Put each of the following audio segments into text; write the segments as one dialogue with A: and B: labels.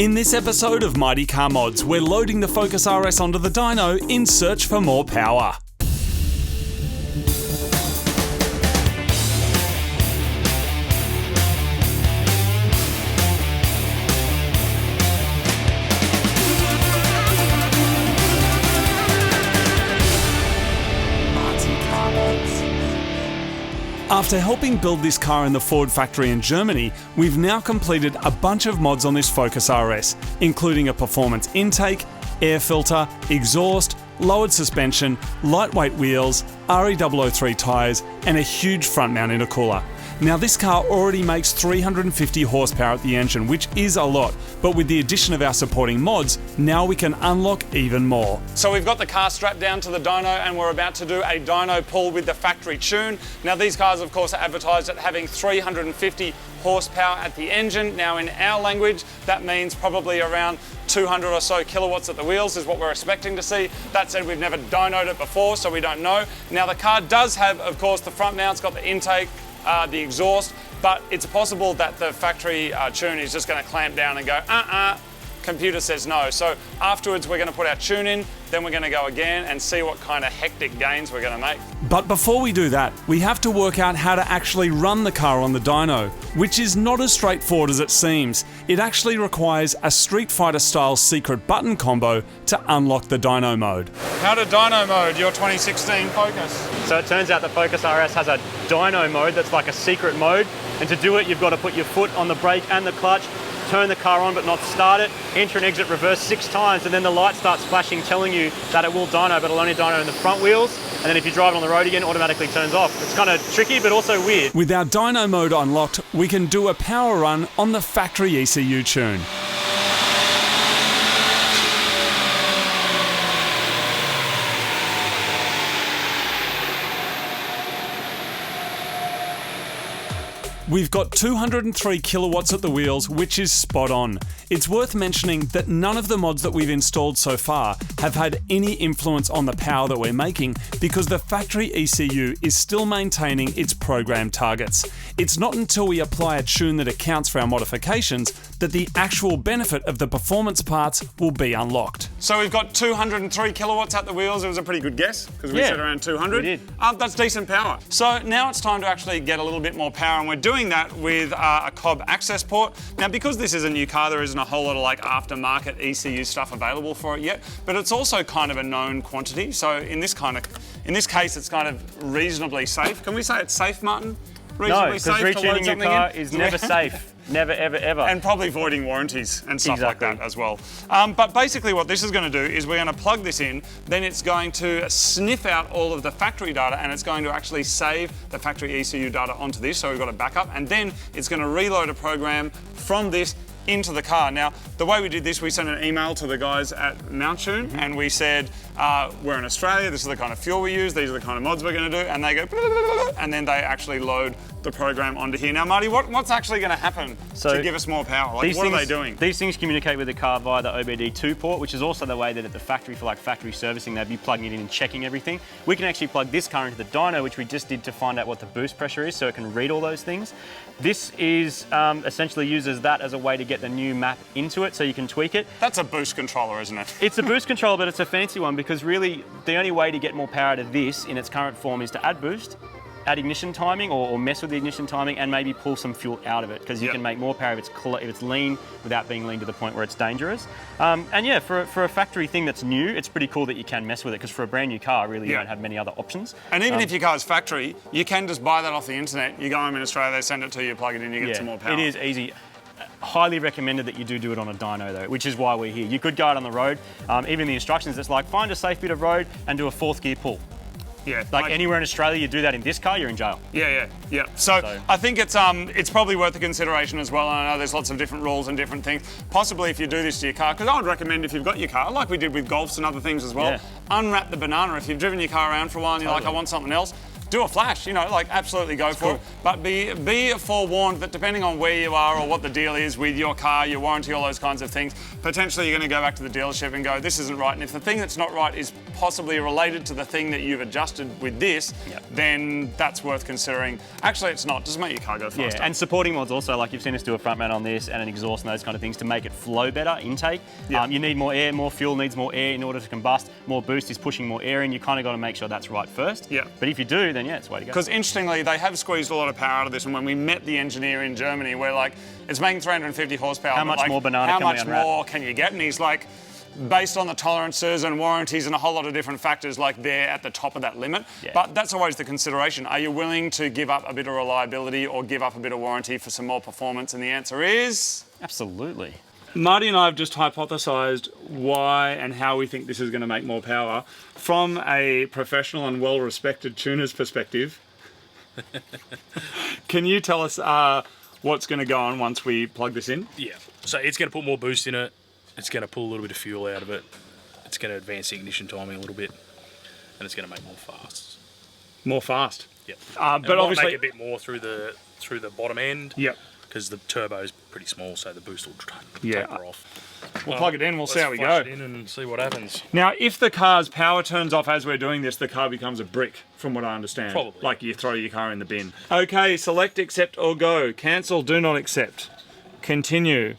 A: In this episode of Mighty Car Mods, we're loading the Focus RS onto the dyno in search for more power. After helping build this car in the Ford factory in Germany, we've now completed a bunch of mods on this Focus RS, including a performance intake, air filter, exhaust, lowered suspension, lightweight wheels, RE003 tyres, and a huge front mount intercooler. Now this car already makes 350 horsepower at the engine, which is a lot, but with the addition of our supporting mods, now we can unlock even more. So we've got the car strapped down to the dyno and we're about to do a dyno pull with the factory tune. Now these cars of course are advertised at having 350 horsepower at the engine. Now in our language, that means probably around 200 or so kilowatts at the wheels is what we're expecting to see. That said, we've never dynoed it before, so we don't know. Now the car does have, of course, the front mount's got the intake, the exhaust, but it's possible that the factory tune is just going to clamp down and go, computer says no. So afterwards we're going to put our tune in, then we're going to go again and see what kind of hectic gains we're going to make. But before we do that, we have to work out how to actually run the car on the dyno, which is not as straightforward as it seems. It actually requires a Street Fighter style secret button combo to unlock the dyno mode. How to dyno mode your 2016 Focus?
B: So it turns out the Focus RS has a dyno mode that's like a secret mode, and to do it you've got to put your foot on the brake and the clutch, turn the car on but not start it, enter and exit reverse 6 times, and then the light starts flashing telling you that it will dyno, but it'll only dyno in the front wheels, and then if you drive it on the road again, it automatically turns off. It's kind of tricky but also weird.
A: With our dyno mode unlocked, we can do a power run on the factory ECU tune. We've got 203 kilowatts at the wheels, which is spot on. It's worth mentioning that none of the mods that we've installed so far have had any influence on the power that we're making because the factory ECU is still maintaining its program targets. It's not until we apply a tune that accounts for our modifications that the actual benefit of the performance parts will be unlocked. So we've got 203 kilowatts at the wheels. It was a pretty good guess because we said around 200.
B: We did.
A: That's decent power. So now it's time to actually get a little bit more power, and we're doing that with a cob access port. Now because this is a new car, there isn't a whole lot of like aftermarket ECU stuff available for it yet, but it's also kind of a known quantity. So in this case, it's kind of reasonably safe. Can we say it's safe, Martin?
B: No, because retuning your car is never safe. Never, ever, ever.
A: And probably voiding warranties and stuff like that as well. But basically what this is going to do is we're going to plug this in, then it's going to sniff out all of the factory data and it's going to actually save the factory ECU data onto this, so we've got a backup, and then it's going to reload a program from this into the car. Now, the way we did this, we sent an email to the guys at Mount Tune and we said, we're in Australia, this is the kind of fuel we use, these are the kind of mods we're going to do, and they go, and then they actually load the program onto here. Now, Marty, what's actually going to happen to give us more power? Like, what are they doing?
B: These things communicate with the car via the OBD2 port, which is also the way that at the factory for like factory servicing, they'd be plugging it in and checking everything. We can actually plug this car into the dyno, which we just did to find out what the boost pressure is, so it can read all those things. This is essentially uses that as a way to get the new map into it, so you can tweak it.
A: That's a boost controller, isn't it?
B: It's a boost controller, but it's a fancy one because really the only way to get more power to this in its current form is to add boost, add ignition timing or mess with the ignition timing, and maybe pull some fuel out of it because you can make more power if it's lean without being lean to the point where it's dangerous. And yeah, for a factory thing that's new, it's pretty cool that you can mess with it because for a brand new car, really you don't have many other options.
A: And even if your car's factory, you can just buy that off the internet. You go home in Australia, they send it to you, plug it in, you get some more power.
B: It is easy. Highly recommended that you do it on a dyno though, which is why we're here. You could go out on the road, even in the instructions it's like find a safe bit of road and do a 4th gear pull.
A: Yeah,
B: like anywhere in Australia, you do that in this car, you're in jail.
A: Yeah. So I think it's probably worth a consideration as well. And I know there's lots of different rules and different things. Possibly if you do this to your car, because I would recommend if you've got your car, like we did with Golfs and other things as well, unwrap the banana. If you've driven your car around for a while and you're like, I want something else, do a flash, you know, like absolutely go for it. But be forewarned that depending on where you are or what the deal is with your car, your warranty, all those kinds of things, potentially you're going to go back to the dealership and go, this isn't right. And if the thing that's not right is possibly related to the thing that you've adjusted with this, then that's worth considering. Actually, it's not. Just make your car go faster.
B: Yeah, and supporting mods also, like you've seen us do a front mount on this and an exhaust and those kind of things to make it flow better, intake. You need more air, more fuel needs more air in order to combust. More boost is pushing more air in. You kind of got to make sure that's right first.
A: Yeah.
B: But if you do, then it's the way to go.
A: Because interestingly, they have squeezed a lot of power out of this, and when we met the engineer in Germany, we're like, it's making 350 horsepower.
B: How much more banana
A: how
B: can we
A: much
B: unwrap?
A: more can you get? And he's like, based on the tolerances and warranties and a whole lot of different factors, like they're at the top of that limit.
B: Yeah.
A: But that's always the consideration. Are you willing to give up a bit of reliability or give up a bit of warranty for some more performance? And the answer is...
B: Absolutely.
A: Marty and I have just hypothesised why and how we think this is going to make more power from a professional and well-respected tuner's perspective. Can you tell us what's going to go on once we plug this in?
C: Yeah, so it's going to put more boost in it. It's going to pull a little bit of fuel out of it. It's going to advance the ignition timing a little bit, and it's going to make more fast.
A: More fast.
C: Yep.
A: But obviously
C: make a bit more through the bottom end.
A: Yep.
C: Because the turbo is pretty small, so the boost will taper off.
A: We'll plug it in. We'll see how we go.
C: Let's flush it in and see what happens.
A: Now, if the car's power turns off as we're doing this, the car becomes a brick, from what I understand.
C: Probably.
A: Like you throw your car in the bin. Okay, select, accept, or go. Cancel, do not accept. Continue.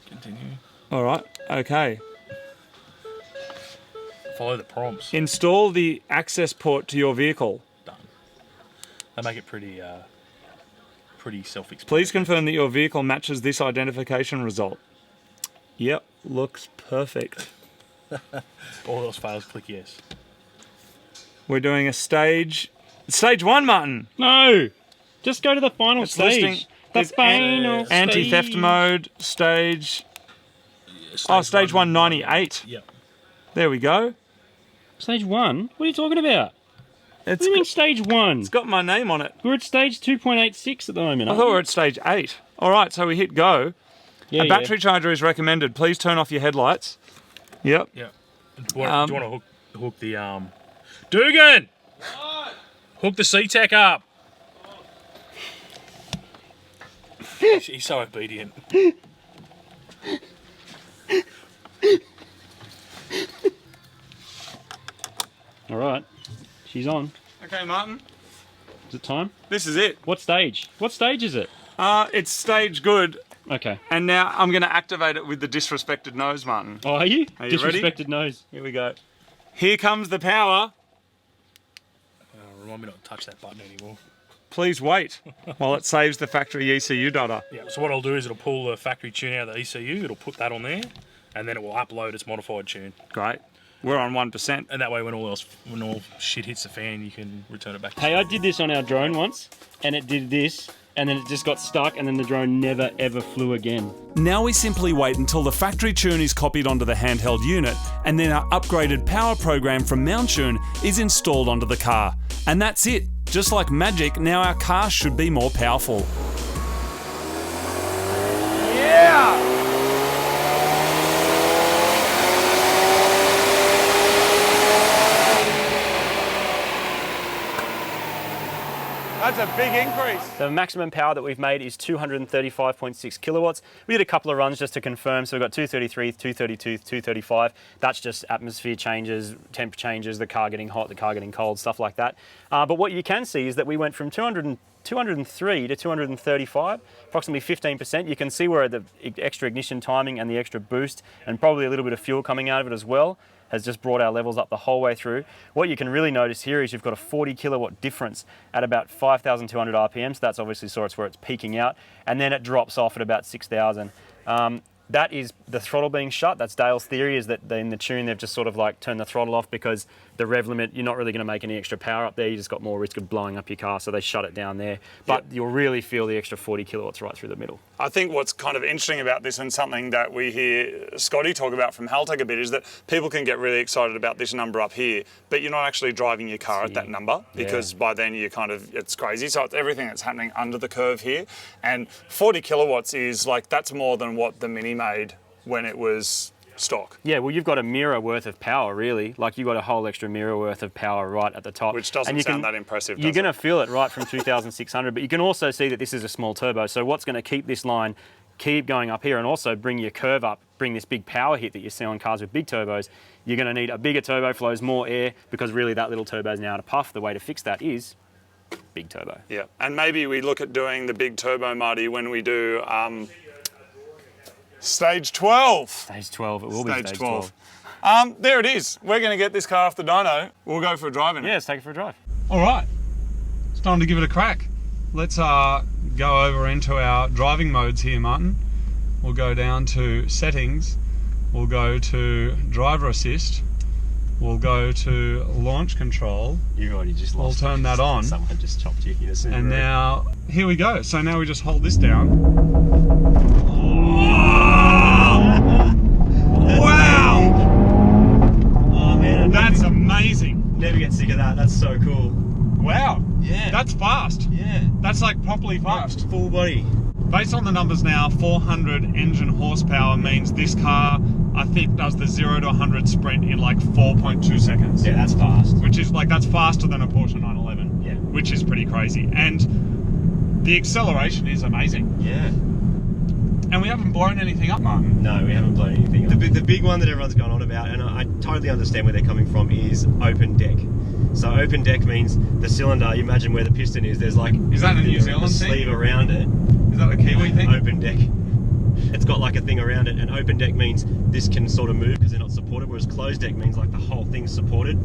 C: Continue.
A: All right. Okay.
C: Follow the prompts.
A: Install the access port to your vehicle.
C: Done. They make it pretty self-explanatory.
A: Please confirm that your vehicle matches this identification result. Yep, looks perfect.
C: All else fails, click yes.
A: We're doing a stage 1, Martin.
B: No! Just go to the final stage.
A: Listing
B: The
A: is
B: final stage.
A: anti-theft mode, stage 198.
C: Yep.
A: There we go.
B: Stage 1? What are you talking about?
A: It's
B: What do you mean stage 1?
A: got my name on it.
B: We're at stage 2.86 at the moment.
A: I thought we were at stage 8. All right, so we hit go.
B: Yeah,
A: A battery charger is recommended. Please turn off your headlights. Yep.
C: Yep. Do you want to hook the Dugan! What? Hook the C-Tech up. He's so obedient.
B: All right. She's on.
A: Okay, Martin.
B: Is it time?
A: This is it.
B: What stage? What stage is it?
A: It's stage good.
B: Okay.
A: And now I'm going to activate it with the disrespected nose, Martin.
B: Oh, are you?
A: Are you ready?
B: Disrespected nose.
A: Here we go. Here comes the power.
C: Remind me not to touch that button anymore.
A: Please wait while it saves the factory ECU data.
C: Yeah, so what I'll do is it'll pull the factory tune out of the ECU, it'll put that on there, and then it will upload its modified tune.
A: Great. We're on 1%.
C: And that way when all shit hits the fan, you can return it back to
B: Hey, I did this on our drone once, and it did this, and then it just got stuck, and then the drone never ever flew again.
A: Now we simply wait until the factory tune is copied onto the handheld unit, and then our upgraded power program from Mounttune is installed onto the car. And that's it. Just like magic, now our car should be more powerful. Yeah! That's a big increase.
B: The maximum power that we've made is 235.6 kilowatts. We did a couple of runs just to confirm. So we've got 233, 232, 235. That's just atmosphere changes, temp changes, the car getting hot, the car getting cold, stuff like that. But what you can see is that we went from 203 to 235, approximately 15%. You can see where the extra ignition timing and the extra boost and probably a little bit of fuel coming out of it as well has just brought our levels up the whole way through. What you can really notice here is you've got a 40 kilowatt difference at about 5,200 RPM, so that's obviously where it's peaking out, and then it drops off at about 6,000. That is the throttle being shut. That's Dale's theory, is that in the tune they've just sort of like turned the throttle off because the rev limit, you're not really going to make any extra power up there. You just got more risk of blowing up your car, so they shut it down there. But you'll really feel the extra 40 kilowatts right through the middle.
A: I think what's kind of interesting about this, and something that we hear Scotty talk about from Haltech a bit, is that people can get really excited about this number up here, but you're not actually driving your car at that number, because by then it's crazy. So it's everything that's happening under the curve here. And 40 kilowatts is like, that's more than what the Mini made when it was stock.
B: Yeah, well, you've got a mirror worth of power, really. Like, you've got a whole extra mirror worth of power right at the top.
A: Which doesn't sound that impressive, does
B: You're going to
A: it?
B: feel it right from 2,600, but you can also see that this is a small turbo. So what's going to keep this line keep going up here and also bring your curve up, bring this big power hit that you see on cars with big turbos, you're going to need a bigger turbo, flows more air, because really that little turbo is now at a puff. The way to fix that is big turbo.
A: Yeah, and maybe we look at doing the big turbo, Marty, when we do stage 12.
B: Stage 12, it will be stage 12.
A: There it is. We're going to get this car off the dyno. We'll go for a drive in it.
B: Yeah, let's take it for a drive.
A: All right, it's time to give it a crack. Let's go over into our driving modes here, Martin. We'll go down to settings. We'll go to driver assist. We'll go to launch control.
D: You've already just lost.
A: We'll turn that on.
D: Someone just chopped you in a Subaru.
A: And now, here we go. So now we just hold this down. Wow!
D: Oh man,
A: That's amazing.
D: never get sick of that. That's so cool.
A: Wow.
D: Yeah.
A: That's fast.
D: Yeah.
A: That's like properly fast.
D: Full body.
A: Based on the numbers now, 400 engine horsepower means this car, I think, does the 0 to 100 sprint in like 4.2 seconds.
D: Yeah, that's fast.
A: Which is like, that's faster than a Porsche 911.
D: Yeah.
A: Which is pretty crazy. And the acceleration is amazing.
D: Yeah.
A: And we haven't blown anything up, Martin.
D: No, we haven't blown anything up. The big one that everyone's gone on about, and I totally understand where they're coming from, is open deck. So open deck means the cylinder, you imagine where the piston is, there's like...
A: Is that a New Zealand
D: thing? Sleeve around it.
A: Is that a Kiwi thing?
D: Open deck. It's got like a thing around it, and open deck means this can sort of move because they're not supported, whereas closed deck means like the whole thing's supported.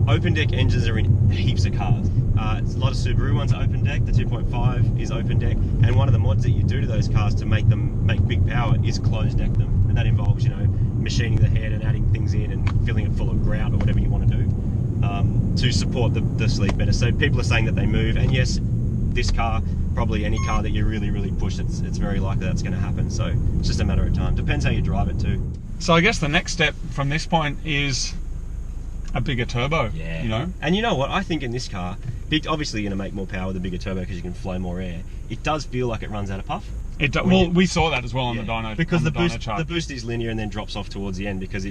D: Open deck engines are in heaps of cars. A lot of Subaru ones are open deck. The 2.5 is open deck, and one of the mods that you do to those cars to make them make big power is closed deck them, and that involves, you know, machining the head and adding things in and filling it full of grout or whatever you want to do to support the sleeve better. So people are saying that they move, and yes, this car, probably any car that you really push, it's very likely that's going to happen. So it's just a matter of time. Depends how you drive it too.
A: So I guess the next step from this point is a bigger turbo.
D: Yeah.
A: You know?
D: And you know what? I think in this car, obviously you're going to make more power with a bigger turbo because you can flow more air. It does feel like it runs out of puff.
A: Well, we saw that as well on the dyno.
D: Because the
A: dyno chart.
D: boost is linear and then drops off towards the end because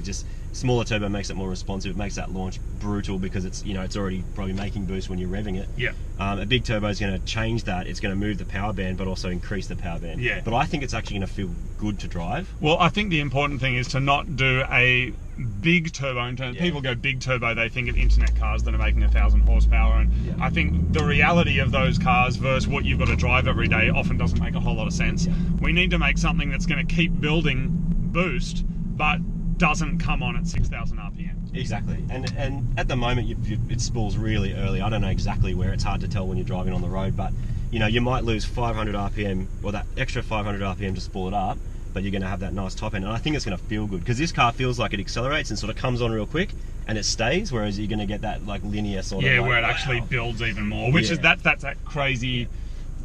D: smaller turbo makes it more responsive. It makes that launch brutal because it's already probably making boost when you're revving it.
A: Yeah.
D: A big turbo is going to change that. It's going to move the power band but also increase the power band.
A: Yeah.
D: But I think it's actually going to feel good to drive.
A: Well, I think the important thing is to not do a big turbo. People go big turbo, they think of internet cars that are making 1,000 horsepower, and I think the reality of those cars versus what you've got to drive every day often doesn't make a whole lot of sense.
D: Yeah.
A: We need to make something that's going to keep building boost but doesn't come on at 6,000 RPM.
D: Exactly, and at the moment it spools really early. I don't know exactly where. It's hard to tell when you're driving on the road, but you might lose 500 RPM or that extra 500 RPM to spool it up, but you're going to have that nice top end, and I think it's going to feel good because this car feels like it accelerates and sort of comes on real quick and it stays, whereas you're going to get that like linear sort of
A: where it actually builds even more, which is that's that crazy,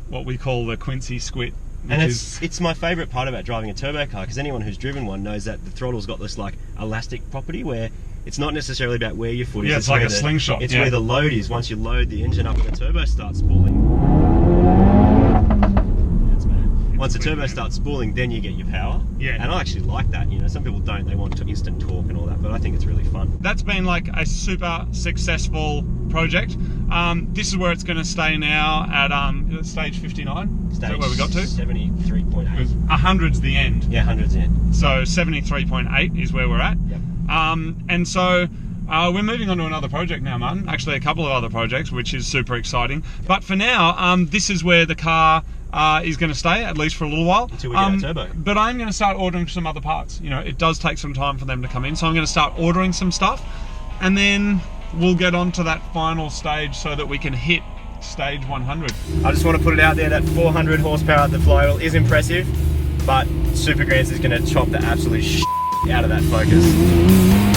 A: what we call the Quincy squit.
D: And it's my favourite part about driving a turbo car, because anyone who's driven one knows that the throttle's got this like elastic property where it's not necessarily about where your foot is.
A: Yeah, it's like a slingshot.
D: It's where the load is. Once you load the engine up and the turbo starts spooling. That's bad. Once the turbo starts spooling, then you get your power.
A: Yeah.
D: And I actually like that. Some people don't. They want instant torque and all that, but I think it's really fun.
A: That's been like a super successful project. This is where it's going to stay now at stage 59. Is that where we got to?
D: 73.8.
A: 100's the end.
D: Yeah, 100's the end.
A: So 73.8 is where we're at.
D: Yep.
A: And so we're moving on to another project now, Martin. Actually, a couple of other projects, which is super exciting. But for now, this is where the car is going to stay, at least for a little while.
D: Until we get our turbo.
A: But I'm going to start ordering some other parts. It does take some time for them to come in. So I'm going to start ordering some stuff. And then we'll get on to that final stage so that we can hit stage 100.
B: I just want to put it out there that 400 horsepower at the flywheel is impressive, but SuperGramps is going to chop the absolute shit out of that Focus.